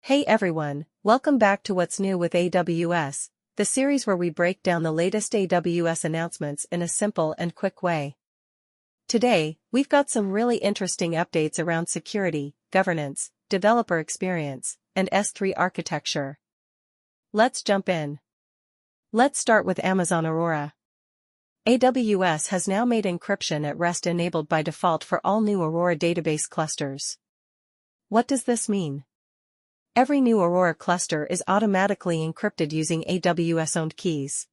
Hey everyone, welcome back to What's New with AWS, the series where we break down the latest AWS announcements in a simple and quick way. Today, we've got some really interesting updates around security, governance, developer experience, and S3 architecture. Let's jump in. Let's start with Amazon Aurora. AWS has now made encryption at rest enabled by default for all new Aurora database clusters. What does this mean? Every new Aurora cluster is automatically encrypted using AWS-owned keys.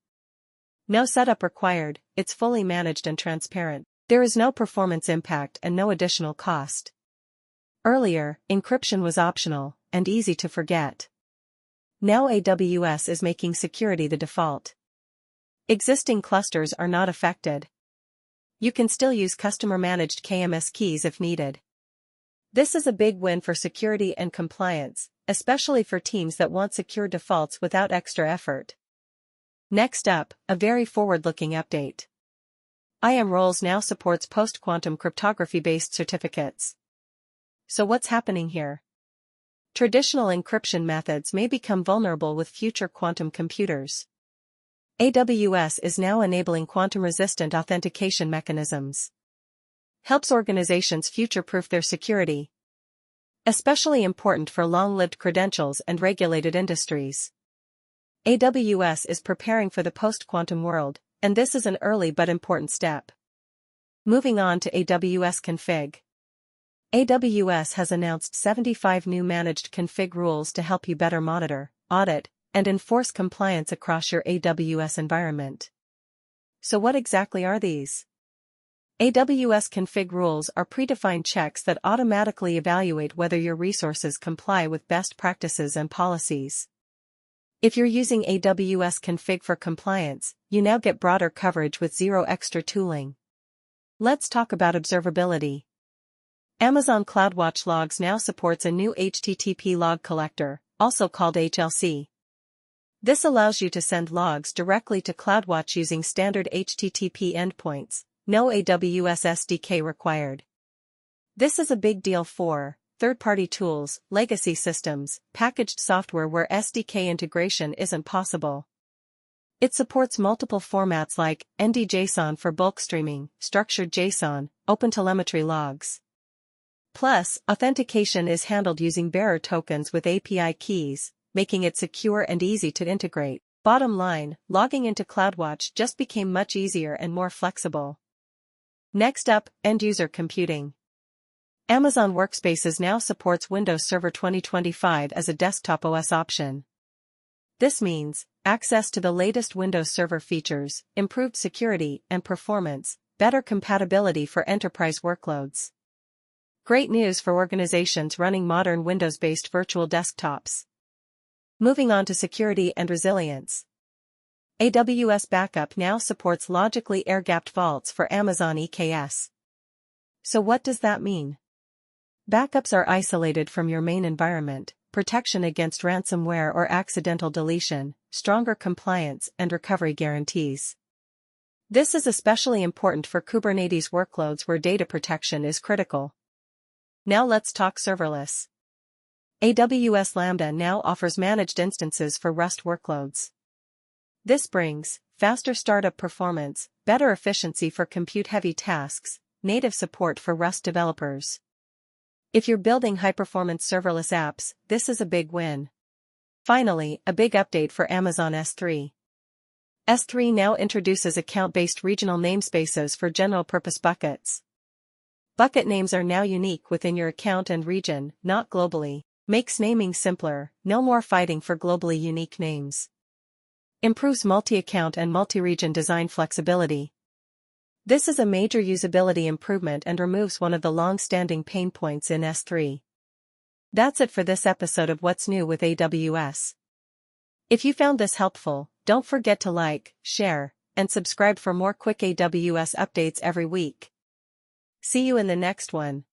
No setup required, it's fully managed and transparent. There is no performance impact and no additional cost. Earlier, encryption was optional and easy to forget. Now AWS is making security the default. Existing clusters are not affected. You can still use customer-managed KMS keys if needed. This is a big win for security and compliance, especially for teams that want secure defaults without extra effort. Next up, a very forward-looking update. IAM Roles now supports post-quantum cryptography-based certificates. So what's happening here? Traditional encryption methods may become vulnerable with future quantum computers. AWS is now enabling quantum-resistant authentication mechanisms. Helps organizations future-proof their security. Especially important for long-lived credentials and regulated industries. AWS is preparing for the post-quantum world, and this is an early but important step. Moving on to AWS Config. AWS has announced 75 new managed config rules to help you better monitor, audit, and enforce compliance across your AWS environment. So what exactly are these? AWS config rules are predefined checks that automatically evaluate whether your resources comply with best practices and policies. If you're using AWS config for compliance, you now get broader coverage with zero extra tooling. Let's talk about observability. Amazon CloudWatch Logs now supports a new HTTP Log Collector, also called HLC. This allows you to send logs directly to CloudWatch using standard HTTP endpoints. No AWS SDK required. This is a big deal for third-party tools, legacy systems, packaged software where SDK integration isn't possible. It supports multiple formats like ND-JSON for bulk streaming, structured JSON, OpenTelemetry logs. Plus, authentication is handled using bearer tokens with API keys, making it secure and easy to integrate. Bottom line, logging into CloudWatch just became much easier and more flexible. Next up, end-user computing. Amazon WorkSpaces now supports Windows Server 2025 as a desktop OS option. This means access to the latest Windows Server features, improved security and performance, better compatibility for enterprise workloads. Great news for organizations running modern Windows-based virtual desktops. Moving on to security and resilience. AWS Backup now supports logically air-gapped vaults for Amazon EKS. So what does that mean? Backups are isolated from your main environment, protection against ransomware or accidental deletion, stronger compliance and recovery guarantees. This is especially important for Kubernetes workloads where data protection is critical. Now let's talk serverless. AWS Lambda now offers managed instances for Rust workloads. This brings faster startup performance, better efficiency for compute-heavy tasks, native support for Rust developers. If you're building high-performance serverless apps, this is a big win. Finally, a big update for Amazon S3. S3 now introduces account-based regional namespaces for general-purpose buckets. Bucket names are now unique within your account and region, not globally. Makes naming simpler, no more fighting for globally unique names. Improves multi-account and multi-region design flexibility. This is a major usability improvement and removes one of the long-standing pain points in S3. That's it for this episode of What's New with AWS. If you found this helpful, don't forget to like, share, and subscribe for more quick AWS updates every week. See you in the next one.